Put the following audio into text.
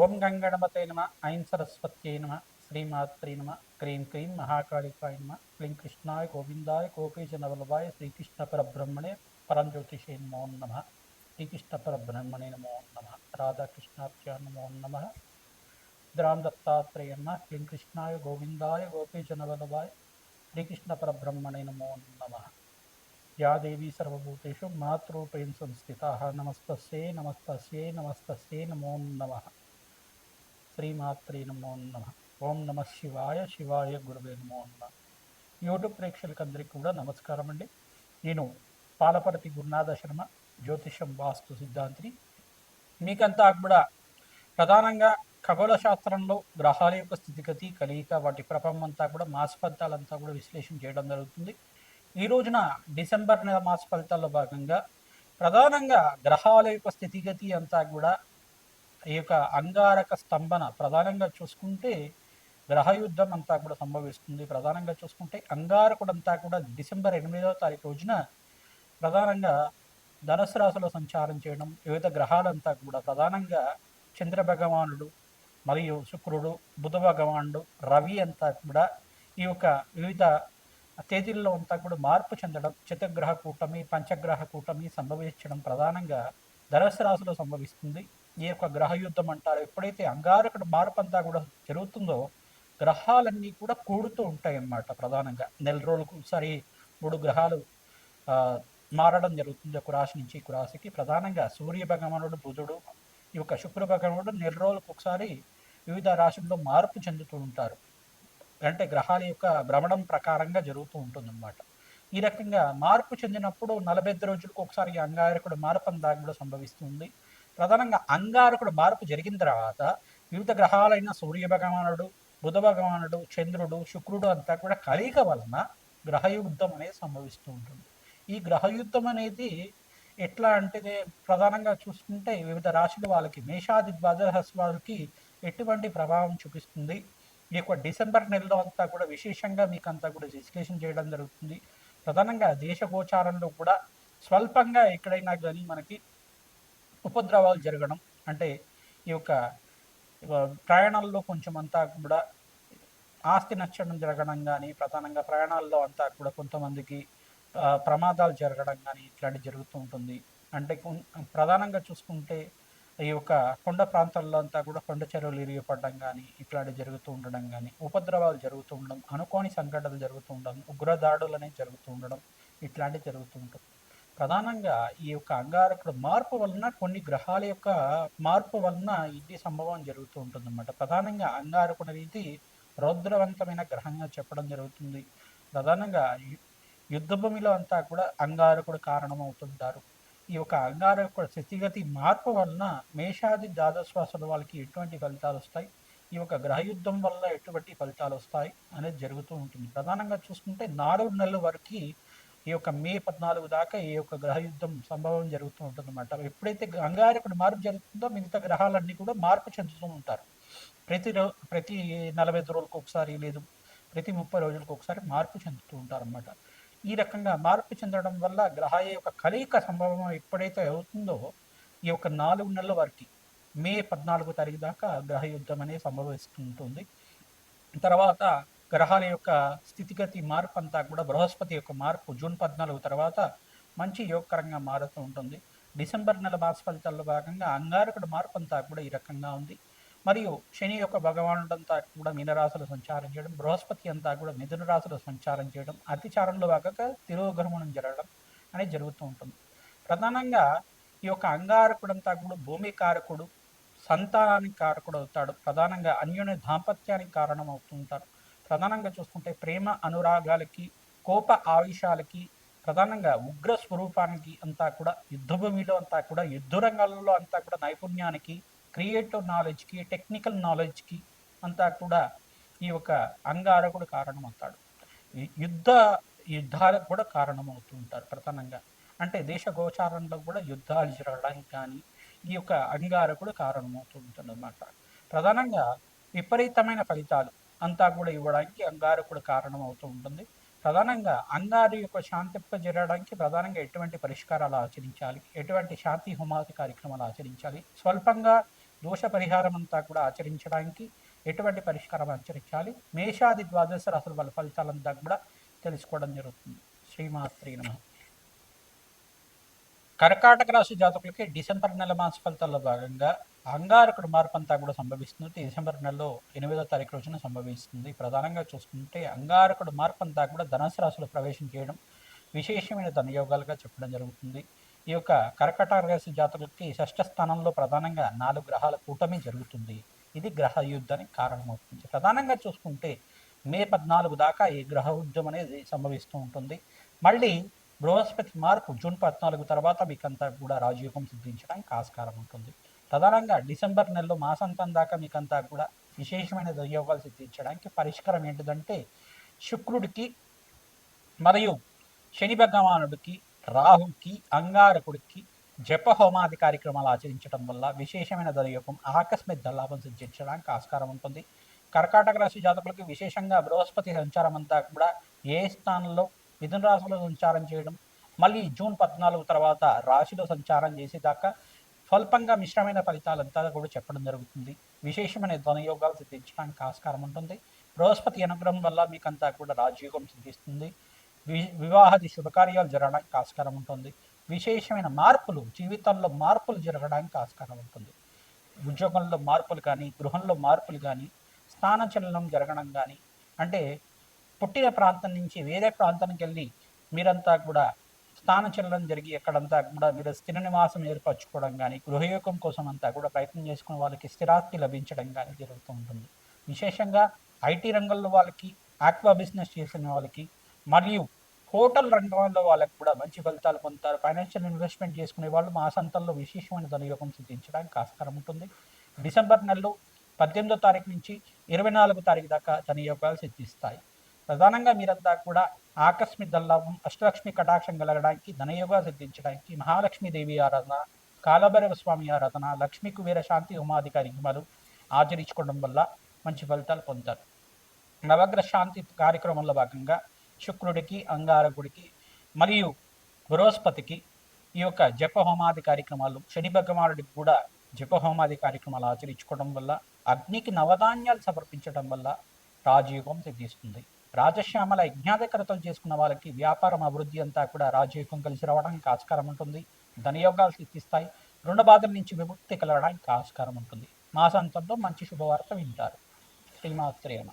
ఓం గంగణపతే నమ ఐం సరస్వత్యై నమ శ్రీమాత్రే నమ క్రీం క్రీం మహాకాళికాయ నమ క్లీం కృష్ణాయ గోవిందాయ గోపీజనవల్లభాయ శ్రీకృష్ణ పరబ్రహ్మణే పరంజ్యోతిషే నమో నమ శ్రీకృష్ణ పరబ్రహ్మణే నమో నమ రాధాకృష్ణాభ్యా నమో నమ ద్రాం దత్తాత్రేయ నమ క్లీం కృష్ణాయ గోవిందాయ గోపీజనవల్లభాయ శ్రీకృష్ణ పరబ్రహ్మణే నమో నమ या देवी सर्वभूतेषु मातृरूपेण संस्थिता नमस्तस्यै नमस्तस्यै नमस्तस्यै नमो नमः శ్రీమాత్రే నమో నమ ఓం నమ శివాయ శివాయ గురువే నమో నమ యూట్యూబ్ ప్రేక్షకులందరికీ కూడా నమస్కారం అండి. నేను పాలపర్తి గురునాథ శర్మ జ్యోతిషం వాస్తు సిద్ధాంతిని. మీకంతా కూడా ప్రధానంగా ఖగోళ శాస్త్రంలో గ్రహాల యొక్క స్థితిగతి కలయిక వాటి ప్రభావం అంతా కూడా మాస ఫలితాలంతా కూడా విశ్లేషణ చేయడం జరుగుతుంది. ఈ రోజున డిసెంబర్ నెల మాస ఫలితాల్లో భాగంగా ప్రధానంగా గ్రహాల యొక్క స్థితిగతి అంతా కూడా ఈ యొక్క అంగారక స్తంభన ప్రధానంగా చూసుకుంటే గ్రహయుద్ధం అంతా కూడా సంభవిస్తుంది. ప్రధానంగా చూసుకుంటే అంగారకుడు అంతా కూడా డిసెంబర్ 8వ తారీఖు రోజున ప్రధానంగా ధనుసు రాశిలో సంచారం చేయడం, వివిధ గ్రహాలంతా కూడా ప్రధానంగా చంద్ర భగవానుడు మరియు శుక్రుడు, బుధ భగవానుడు, రవి అంతా కూడా ఈ యొక్క వివిధ తేదీల్లో అంతా కూడా మార్పు చెందడం, చతుర్గ్రహ కూటమి పంచగ్రహ కూటమి సంభవించడం ప్రధానంగా ధనుసు రాశిలో సంభవిస్తుంది. ఈ యొక్క గ్రహయుద్ధం అంటారు. ఎప్పుడైతే అంగారకుడు మార్పు అంతా కూడా జరుగుతుందో గ్రహాలన్నీ కూడా కూడుతూ ఉంటాయి అన్నమాట. ప్రధానంగా నెల రోజులకు ఒకసారి 3 గ్రహాలు మారడం జరుగుతుంది ఒక రాశి నుంచి ఇంకో రాశికి. ప్రధానంగా సూర్య భగవానుడు, బుధుడు, ఈ యొక్క శుక్ర భగవానుడు నెల రోజులకు ఒకసారి వివిధ రాశుల్లో మార్పు చెందుతూ ఉంటారు. అంటే గ్రహాల యొక్క భ్రమణం ప్రకారంగా జరుగుతూ ఉంటుంది అన్నమాట. ఈ రకంగా మార్పు చెందినప్పుడు 45 రోజులకు ఒకసారి అంగారకుడు మార్పు అంతా కూడా సంభవిస్తుంది. ప్రధానంగా అంగారకుడు మార్పు జరిగిన తర్వాత వివిధ గ్రహాలైన సూర్య భగవానుడు, బుధ భగవానుడు, చంద్రుడు, శుక్రుడు అంతా కూడా కలయిక వలన గ్రహయుద్ధం అనేది సంభవిస్తూ ఉంటుంది. ఈ గ్రహయుద్ధం అనేది ఎట్లా అంటే ప్రధానంగా చూసుకుంటే వివిధ రాశుల వాళ్ళకి మేషాది ద్వాదశ వాళ్ళకి ఎటువంటి ప్రభావం చూపిస్తుంది, ఈ యొక్క డిసెంబర్ నెలలో అంతా కూడా విశేషంగా మీకు అంతా కూడా విశ్లేషణ చేయడం జరుగుతుంది. ప్రధానంగా దేశ గోచారంలో కూడా స్వల్పంగా ఎక్కడైనా కానీ మనకి ఉపద్రవాలు జరగడం, అంటే ఈ యొక్క ప్రయాణాల్లో కొంచెం అంతా కూడా ఆస్తి నష్టం జరగడం కానీ, ప్రధానంగా ప్రయాణాల్లో అంతా కూడా కొంతమందికి ప్రమాదాలు జరగడం కానీ ఇట్లాంటివి జరుగుతూ ఉంటుంది. అంటే ప్రధానంగా చూసుకుంటే ఈ యొక్క కొండ ప్రాంతాల్లో అంతా కూడా కొండ చెరువులు ఇరిగిపడడం కానీ ఇట్లాంటివి జరుగుతూ ఉండడం కానీ, ఉపద్రవాలు జరుగుతూ ఉండడం, అనుకోని సంఘటనలు జరుగుతూ ఉండడం, ఉగ్రదాడులు అనేవి జరుగుతూ ఉండడం ఇట్లాంటివి జరుగుతూ ఉంటుంది. ప్రధానంగా ఈ యొక్క అంగారకుడు మార్పు వలన కొన్ని గ్రహాల యొక్క మార్పు వలన ఇది సంభవం జరుగుతూ ఉంటుందన్నమాట. ప్రధానంగా అంగారకుడు అనేది రౌద్రవంతమైన గ్రహంగా చెప్పడం జరుగుతుంది. ప్రధానంగా యుద్ధభూమిలో అంతా కూడా అంగారకుడు కారణమవుతుంటారు. ఈ యొక్క అంగారకుడు స్థితిగతి మార్పు వలన మేషాది ద్వాదశ వాళ్ళకి ఎటువంటి ఫలితాలు వస్తాయి, ఈ యొక్క గ్రహయుద్ధం వల్ల ఎటువంటి ఫలితాలు వస్తాయి అనేది జరుగుతూ ఉంటుంది. ప్రధానంగా చూసుకుంటే 4 నెలల వరకు ఈ యొక్క మే 14 దాకా ఈ యొక్క గ్రహయుద్ధం సంభవం జరుగుతూ ఉంటుంది అన్నమాట. ఎప్పుడైతే అంగారకుడు మార్పు జరుగుతుందో మిగతా గ్రహాలన్నీ కూడా మార్పు చెందుతూ ఉంటారు. ప్రతి 45 రోజులకు ఒకసారి లేదు ప్రతి 30 రోజులకు ఒకసారి మార్పు చెందుతూ ఉంటారు అన్నమాట. ఈ రకంగా మార్పు చెందడం వల్ల గ్రహాల యొక్క కలయిక సంభవం ఎప్పుడైతే అవుతుందో ఈ యొక్క 4 నెలల వరకు మే 14 తారీఖు దాకా గ్రహయుద్ధం అనేది సంభవిస్తుంటుంది. తర్వాత గ్రహాల యొక్క స్థితిగతి మార్పు అంతా కూడా బృహస్పతి యొక్క మార్పు జూన్ 14 తర్వాత మంచి యోగకరంగా మారుతూ ఉంటుంది. డిసెంబర్ నెల మాస ఫలితాల్లో భాగంగా అంగారకుడు మార్పు అంతా కూడా ఈ రకంగా ఉంది. మరియు శని యొక్క భగవానుడు అంతా కూడా మీనరాశిలో సంచారం చేయడం, బృహస్పతి అంతా కూడా మిథున రాశిలో సంచారం చేయడం, అతిచారంలో భాగంగా తిరోగమనం జరగడం అనేది జరుగుతూ ఉంటుంది. ప్రధానంగా ఈ యొక్క అంగారకుడు అంతా కూడా భూమి కారకుడు, సంతానానికి కారకుడు అవుతాడు. ప్రధానంగా అన్యోన్య దాంపత్యానికి కారణం అవుతుంటారు. ప్రధానంగా చూసుకుంటే ప్రేమ అనురాగాలకి, కోప ఆవేశాలకి, ప్రధానంగా ఉగ్ర స్వరూపానికి అంతా కూడా యుద్ధభూమిలో అంతా కూడా యుద్ధ రంగాలలో అంతా కూడా నైపుణ్యానికి, క్రియేటివ్ నాలెడ్జ్కి, టెక్నికల్ నాలెడ్జ్కి అంతా కూడా ఈ యొక్క అంగారకుడు కారణమవుతాడు. యుద్ధాలకు కూడా కారణమవుతూ ఉంటారు ప్రధానంగా. అంటే దేశ గోచారంలో కూడా యుద్ధాలు జరగడానికి కానీ ఈ యొక్క అంగారకుడు కారణమవుతూ ఉంటుంది అన్నమాట. ప్రధానంగా విపరీతమైన ఫలితాలు అంతా కూడా ఇవ్వడానికి అంగారకుడు కారణం అవుతూ ఉంటుంది. ప్రధానంగా అంగారు యొక్క శాంతింప జరగడానికి ప్రధానంగా ఎటువంటి పరిష్కారాలు ఆచరించాలి, ఎటువంటి శాంతి హోమాది కార్యక్రమాలు ఆచరించాలి, స్వల్పంగా దోష పరిహారం అంతా కూడా ఆచరించడానికి ఎటువంటి పరిష్కారం ఆచరించాలి, మేషాది ద్వాదశ రాశుల వాళ్ళ ఫలితాలంతా కూడా తెలుసుకోవడం జరుగుతుంది. శ్రీమాత్రి నమః. కర్కాటక రాశి జాతకులకి డిసెంబర్ నెల మాస ఫలితాల్లో భాగంగా అంగారకుడు మార్పు అంతా కూడా సంభవిస్తుంది. డిసెంబర్ నెలలో 8వ తారీఖు రోజున సంభవిస్తుంది. ప్రధానంగా చూసుకుంటే అంగారకుడు మార్పు అంతా కూడా ధనుసు రాశిలో ప్రవేశం చేయడం విశేషమైన ధనయోగాలుగా చెప్పడం జరుగుతుంది. ఈ యొక్క కర్కాటక రాశి జాతకులకి షష్ఠ స్థానంలో ప్రధానంగా 4 గ్రహాల కూటమి జరుగుతుంది. ఇది గ్రహ యుద్ధానికి కారణమవుతుంది. ప్రధానంగా చూసుకుంటే మే 14 దాకా ఈ గ్రహ యుద్ధం అనేది సంభవిస్తూ ఉంటుంది. మళ్ళీ బృహస్పతి మార్పు జూన్ 14 తర్వాత మీకంతా కూడా రాజయోగం సిద్ధించడానికి ఆస్కారం ఉంటుంది. ప్రధానంగా డిసెంబర్ నెలలో మాసాంతం దాకా మీకంతా కూడా విశేషమైన దుర్యోగాలు సిద్ధించడానికి పరిష్కారం ఏంటిదంటే శుక్రుడికి మరియు శని భగవానుడికి రాహుకి అంగారకుడికి జపహోమాది కార్యక్రమాలు ఆచరించడం వల్ల విశేషమైన ధనయోగం ఆకస్మిక ధనలాభం సిద్ధించడానికి ఆస్కారం ఉంటుంది. కర్కాటక రాశి జాతకులకి విశేషంగా బృహస్పతి సంచారం అంతా కూడా ఏ స్థానంలో మిథున రాశిలో సంచారం చేయడం, మళ్ళీ జూన్ 14 తర్వాత రాశిలో సంచారం చేసేదాకా స్వల్పంగా మిశ్రమైన ఫలితాలంతా కూడా చెప్పడం జరుగుతుంది. విశేషమైన ధనయోగాలు సిద్ధించడానికి ఆస్కారం ఉంటుంది. బృహస్పతి అనుగ్రహం వల్ల మీకంతా కూడా రాజయోగం సిద్ధిస్తుంది. వివాహాది శుభకార్యాలు జరగడానికి ఆస్కారం ఉంటుంది. విశేషమైన మార్పులు జీవితంలో మార్పులు జరగడానికి ఆస్కారం ఉంటుంది. ఉద్యోగంలో మార్పులు కానీ, గృహంలో మార్పులు కానీ, స్థానచలనం జరగడం కానీ, అంటే పుట్టిన ప్రాంతం నుంచి వేరే ప్రాంతానికి వెళ్ళి మీరంతా కూడా స్థానచలనం జరిగి ఎక్కడంతా కూడా మీరు స్థిర నివాసం ఏర్పరచుకోవడం కానీ, గృహయోగం కోసం అంతా కూడా ప్రయత్నం చేసుకున్న వాళ్ళకి స్థిరాస్తి లభించడం కానీ జరుగుతూ ఉంటుంది. విశేషంగా ఐటీ రంగంలో వాళ్ళకి, ఆక్వా బిజినెస్ చేసిన వాళ్ళకి, మరియు హోటల్ రంగంలో వాళ్ళకి కూడా మంచి ఫలితాలు పొందుతారు. ఫైనాన్షియల్ ఇన్వెస్ట్మెంట్ చేసుకునే వాళ్ళు మాసాంతంలో విశేషమైన ధనయోగం సిద్ధించడానికి ఆస్కారం ఉంటుంది. డిసెంబర్ నెలలో 18వ తారీఖు నుంచి 24వ తారీఖు దాకా ధనయోగాలు సిద్ధిస్తాయి. ప్రధానంగా మీరంతా కూడా ఆకస్మిక ధనలాభం, అష్టలక్ష్మి కటాక్షం కలగడానికి, ధనయోగాలు సిద్ధించడానికి మహాలక్ష్మీదేవి ఆరాధన, కాలభైరవ స్వామి ఆరాధన, లక్ష్మీ కుబేర శాంతి హోమాది కార్యక్రమాలు ఆచరించుకోవడం వల్ల మంచి ఫలితాలు పొందుతారు. నవగ్రహ శాంతి కార్యక్రమంలో భాగంగా శుక్రుడికి, అంగారకుడికి మరియు బృహస్పతికి ఈ యొక్క జపహోమాది కార్యక్రమాలు, శని భగవానుడికి కూడా జపహోమాది కార్యక్రమాలు ఆచరించుకోవడం వల్ల, అగ్నికి నవధాన్యాలు సమర్పించడం వల్ల రాజయోగం సిద్ధిస్తుంది. రాజశ్యామల యజ్ఞాధికరతలు చేసుకున్న వాళ్ళకి వ్యాపారం అభివృద్ధి అంతా కూడా రాజయోగం కలిసి రావడానికి ఆస్కారం ఉంటుంది. ధనయోగాలు సిద్ధిస్తాయి. రుణ బాధల నుంచి విముక్తి కలగడానికి ఆస్కారం ఉంటుంది. మాసాంతంలో మంచి శుభవార్త వింటారు. శ్రీమాత్రేమ.